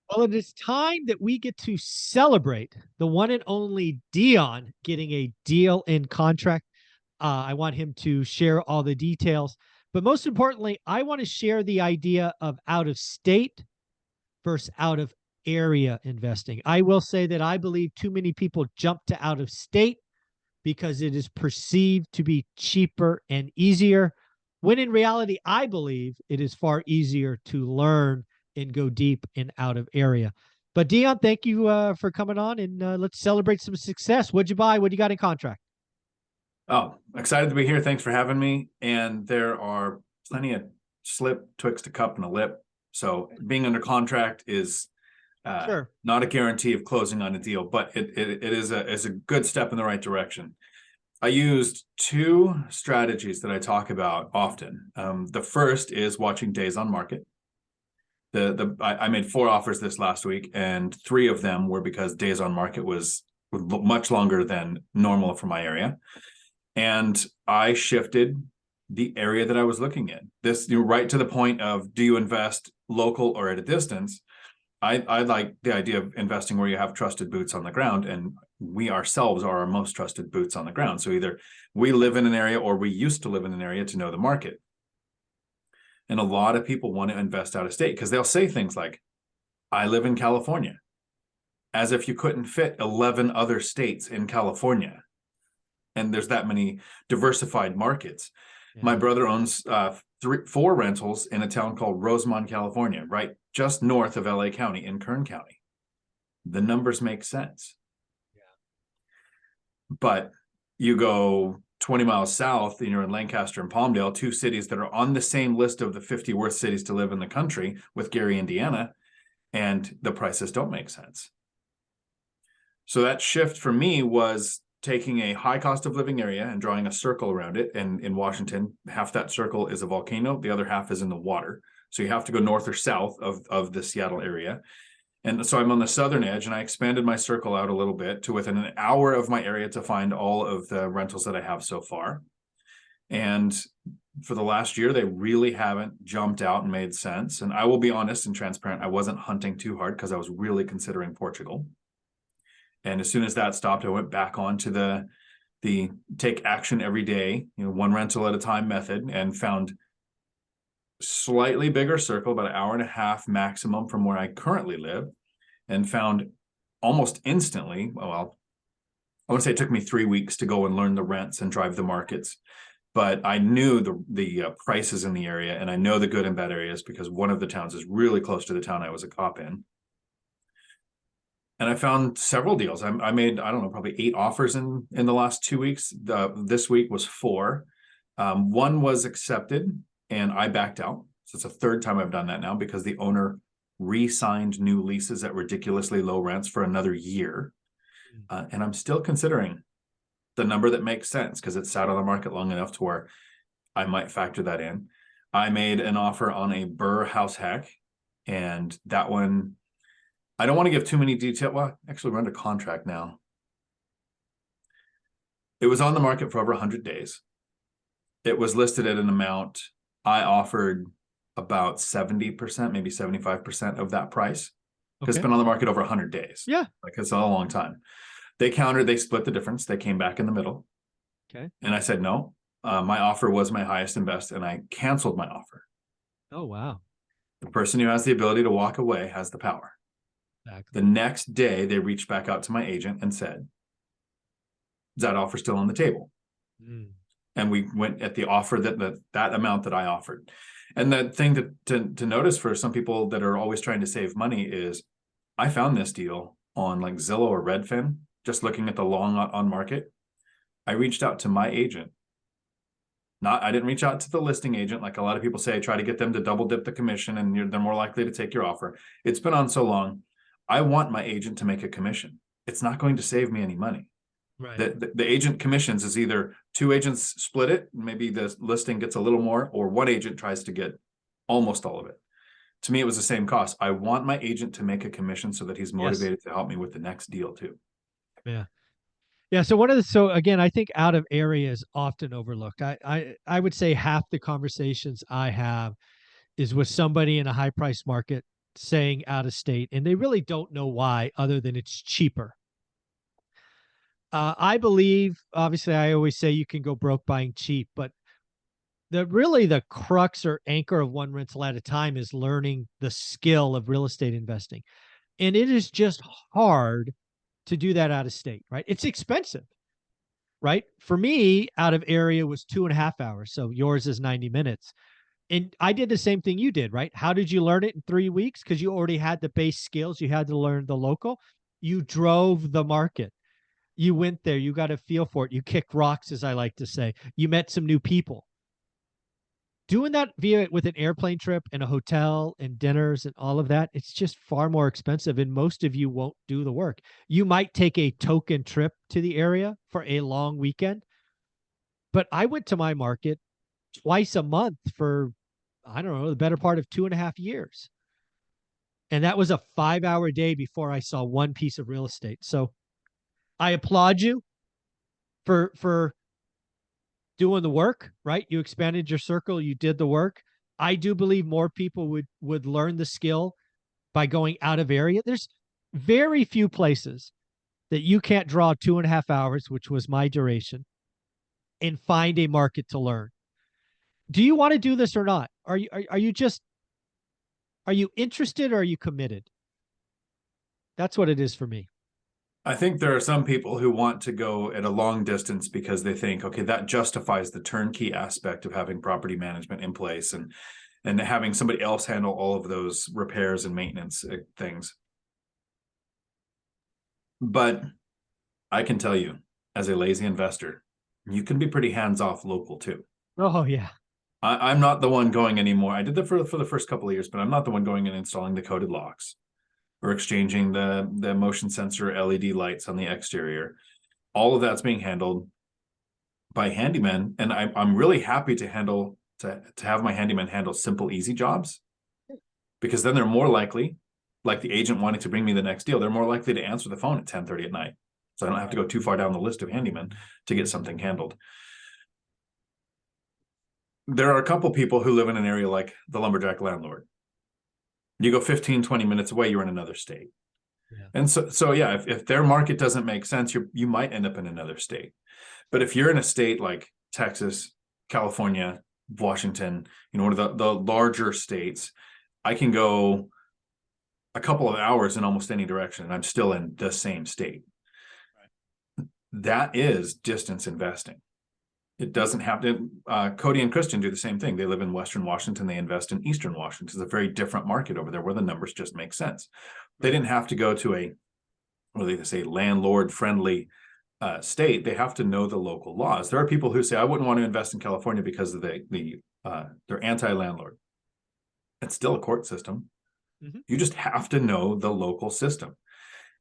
Well, it is time that we get to celebrate the one and only Dion getting a deal in contract. I want him to share all the details. But most importantly, I want to share the idea of out of state versus out of area investing. I will say that I believe too many people jump to out of state because it is perceived to be cheaper and easier, when in reality, I believe it is far easier to learn and go deep in out of area. But Dion, thank you for coming on, and let's celebrate some success. What'd you buy? What do you got in contract? Oh, excited to be here. Thanks for having me. And there are plenty of slip twixt a cup and a lip. So being under contract is Sure. not a guarantee of closing on a deal, but it is a good step in the right direction. I used two strategies that I talk about often. The first is watching days on market. I made 4 offers this last week, and 3 of them were because days on market was much longer than normal for my area. And I shifted the area that I was looking at. This, right to the point of, do you invest local or at a distance? I like the idea of investing where you have trusted boots on the ground, and we ourselves are our most trusted boots on the ground. So either we live in an area or we used to live in an area to know the market. And a lot of people want to invest out of state because they'll say things like, I live in California, as if you couldn't fit 11 other states in California. And there's that many diversified markets. Yeah. My brother owns 4 rentals in a town called Rosamond, California, right just north of LA County in Kern County. The numbers make sense. Yeah. But you go 20 miles south, and you're in Lancaster and Palmdale, 2 cities that are on the same list of the 50 worst cities to live in the country with Gary, Indiana, and the prices don't make sense. So that shift for me was taking a high cost of living area and drawing a circle around it. And in Washington, half that circle is a volcano, the other half is in the water. So you have to go north or south of the Seattle area. And so I'm on the southern edge, and I expanded my circle out a little bit to within an hour of my area to find all of the rentals that I have so far. And for the last year, they really haven't jumped out and made sense. And I will be honest and transparent, I wasn't hunting too hard because I was really considering Portugal. And as soon as that stopped, I went back on to the take action every day, 1 rental at a time method, and found slightly bigger circle, about an hour and a half maximum from where I currently live, and found almost instantly, well, I want to say it took me 3 weeks to go and learn the rents and drive the markets, but I knew the prices in the area, and I know the good and bad areas because one of the towns is really close to the town I was a cop in. And I found several deals. I made, I don't know, probably 8 offers in the last 2 weeks. This week was 4. 1 was accepted, and I backed out. So it's the 3rd time I've done that now because the owner re-signed new leases at ridiculously low rents for another year. And I'm still considering the number that makes sense because it's sat on the market long enough to where I might factor that in. I made an offer on a Burr house hack, and that one, I don't want to give too many details. Well, actually, we're under contract now. It was on the market for over 100 days. It was listed at an amount. I offered about 70%, maybe 75% of that price because it's been on the market over 100 days. Yeah. Like it's a long time. They countered, they split the difference. They came back in the middle. Okay. And I said, no, my offer was my highest and best, and I canceled my offer. Oh, wow. The person who has the ability to walk away has the power. Exactly. The next day, they reached back out to my agent and said, is that offer still on the table? And we went at the offer that amount that I offered. And the thing to notice for some people that are always trying to save money is I found this deal on like Zillow or Redfin, just looking at the long on market. I reached out to my agent. I didn't reach out to the listing agent. Like a lot of people say, try to get them to double dip the commission and they're more likely to take your offer. It's been on so long. I want my agent to make a commission. It's not going to save me any money. Right. The agent commissions is either 2 agents split it, maybe the listing gets a little more, or 1 agent tries to get almost all of it. To me, it was the same cost. I want my agent to make a commission so that he's motivated to help me with the next deal too. Yeah. Yeah. So again, I think out of area is often overlooked. I would say half the conversations I have is with somebody in a high price market saying out of state, and they really don't know why, other than it's cheaper. I believe, obviously, I always say you can go broke buying cheap, but the crux or anchor of one rental at a time is learning the skill of real estate investing. And it is just hard to do that out of state, right? It's expensive, right? For me, out of area was 2.5 hours. So yours is 90 minutes. And I did the same thing you did, right? How did you learn it in 3 weeks? Because you already had the base skills. You had to learn the local. You drove the market. You went there. You got a feel for it. You kicked rocks, as I like to say. You met some new people. Doing that with an airplane trip and a hotel and dinners and all of that, it's just far more expensive, and most of you won't do the work. You might take a token trip to the area for a long weekend, but I went to my market twice a month for, I don't know, the better part of 2.5 years. And that was a 5-hour day before I saw one piece of real estate. So I applaud you for doing the work, right? You expanded your circle, you did the work. I do believe more people would learn the skill by going out of area. There's very few places that you can't draw 2.5 hours, which was my duration, and find a market to learn. Do you want to do this or not? Are you interested, or are you committed? That's what it is for me. I think there are some people who want to go at a long distance because they think, okay, that justifies the turnkey aspect of having property management in place and having somebody else handle all of those repairs and maintenance things. But I can tell you, as a lazy investor, you can be pretty hands-off local too. Oh, yeah. I'm not the one going anymore. I did that for the first couple of years, but I'm not the one going and installing the coded locks or exchanging the motion sensor LED lights on the exterior. All of that's being handled by handymen, and I'm really happy to have my handyman handle simple, easy jobs, because then they're more likely, like the agent wanting to bring me the next deal, they're more likely to answer the phone at 10:30 at night. So I don't have to go too far down the list of handymen to get something handled. There are a couple people who live in an area like the lumberjack landlord. You go 15, 20 minutes away, you're in another state. Yeah. And so yeah, if their market doesn't make sense, you might end up in another state. But if you're in a state like Texas, California, Washington, one of the larger states, I can go a couple of hours in almost any direction, and I'm still in the same state. Right. That is distance investing. It doesn't have to. Cody and Christian do the same thing. They live in Western Washington. They invest in Eastern Washington. It's a very different market over there where the numbers just make sense. They didn't have to go to they say landlord-friendly state. They have to know the local laws. There are people who say, I wouldn't want to invest in California because of they're anti-landlord. It's still a court system. Mm-hmm. You just have to know the local system.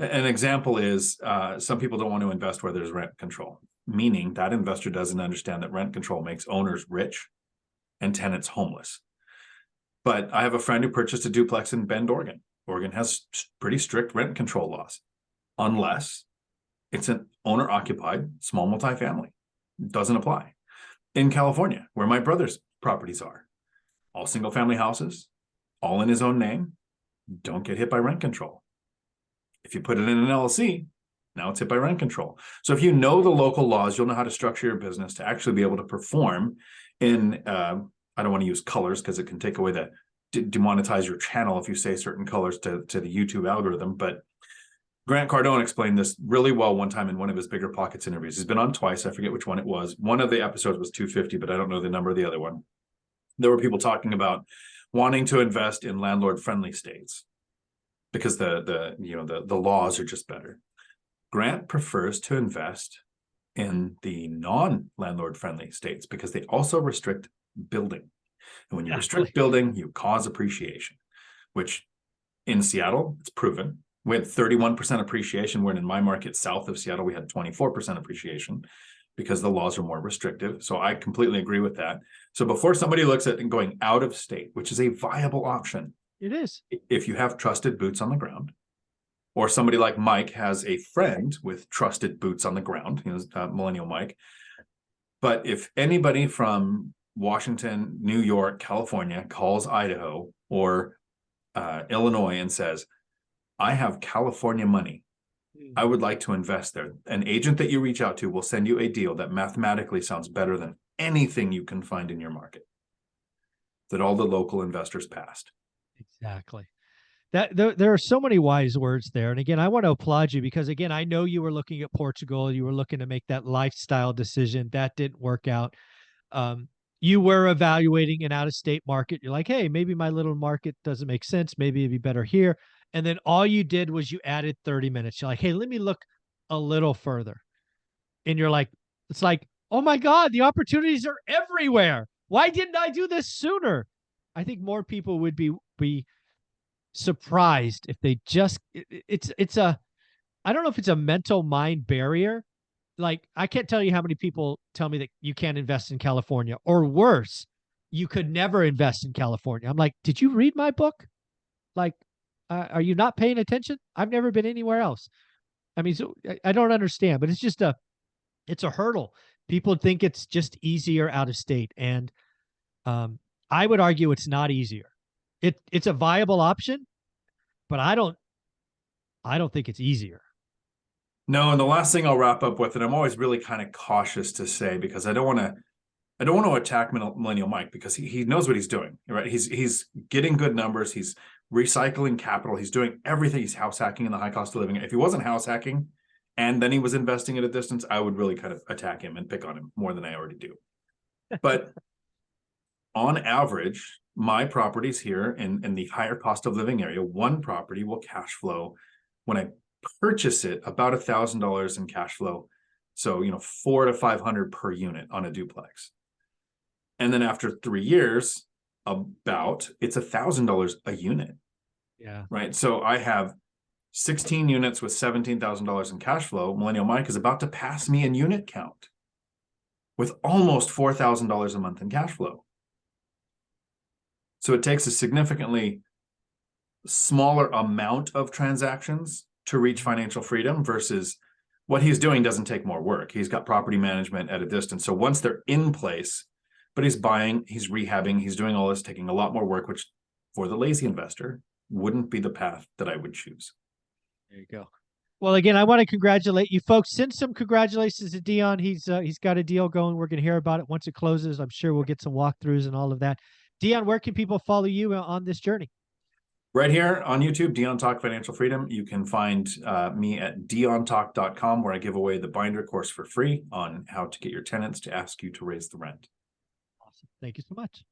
An example is some people don't want to invest where there's rent control, meaning that investor doesn't understand that rent control makes owners rich and tenants homeless. But I have a friend who purchased a duplex in Bend, Oregon. Oregon has pretty strict rent control laws, unless it's an owner-occupied small multifamily. It doesn't apply. In California, where my brother's properties are, all single-family houses, all in his own name, don't get hit by rent control. If you put it in an LLC, now it's hit by rent control. So if you know the local laws, you'll know how to structure your business to actually be able to perform in, I don't want to use colors because it can take away demonetize your channel if you say certain colors to the YouTube algorithm. But Grant Cardone explained this really well one time in one of his Bigger Pockets interviews. He's been on twice. I forget which one it was. One of the episodes was 250, but I don't know the number of the other one. There were people talking about wanting to invest in landlord-friendly states because the laws are just better. Grant prefers to invest in the non-landlord friendly states because they also restrict building. And when you restrict building, you cause appreciation, which in Seattle, it's proven. We had 31% appreciation, when in my market south of Seattle, we had 24% appreciation because the laws are more restrictive. So I completely agree with that. So before somebody looks at going out of state, which is a viable option, it is. If you have trusted boots on the ground, or somebody like Mike has a friend with trusted boots on the ground, Millennial Mike. But if anybody from Washington, New York, California calls Idaho or Illinois and says, I have California money. I would like to invest there. An agent that you reach out to will send you a deal that mathematically sounds better than anything you can find in your market that all the local investors passed. Exactly. That there are so many wise words there. And again, I want to applaud you because again, I know you were looking at Portugal, you were looking to make that lifestyle decision. That didn't work out. You were evaluating an out-of-state market. You're like, hey, maybe my little market doesn't make sense. Maybe it'd be better here. And then all you did was you added 30 minutes. You're like, hey, let me look a little further. And you're like, it's like, oh my God, the opportunities are everywhere. Why didn't I do this sooner? I think more people would be surprised if they just it's a I don't know if it's a mental mind barrier. Like I can't tell you how many people tell me that you can't invest in California or worse, you could never invest in California. I'm like, did you read my book? Like, are you not paying attention? I've never been anywhere else. I mean, so I don't understand, but it's a hurdle. People think it's just easier out of state, and I would argue it's not easier. It's a viable option, but I don't think it's easier. No, and the last thing I'll wrap up with, and I'm always really kind of cautious to say because I don't want to attack Millennial Mike because he knows what he's doing, right? He's getting good numbers, he's recycling capital, he's doing everything, he's house hacking in the high cost of living. If he wasn't house hacking and then he was investing at a distance, I would really kind of attack him and pick on him more than I already do. But on average, my properties here in the higher cost of living area, one property will cash flow when I purchase it about $1,000 in cash flow. So, $400 to $500 per unit on a duplex. And then after 3 years, it's $1,000 a unit. Yeah. Right. So I have 16 units with $17,000 in cash flow. Millennial Mike is about to pass me in unit count with almost $4,000 a month in cash flow. So it takes a significantly smaller amount of transactions to reach financial freedom versus what he's doing doesn't take more work. He's got property management at a distance. So once they're in place, but he's buying, he's rehabbing, he's doing all this, taking a lot more work, which for the lazy investor wouldn't be the path that I would choose. There you go. Well, again, I want to congratulate you folks. Send some congratulations to Dion. He's got a deal going. We're going to hear about it once it closes. I'm sure we'll get some walkthroughs and all of that. Dion, where can people follow you on this journey? Right here on YouTube, Dion Talk Financial Freedom. You can find me at diontalk.com, where I give away the binder course for free on how to get your tenants to ask you to raise the rent. Awesome. Thank you so much.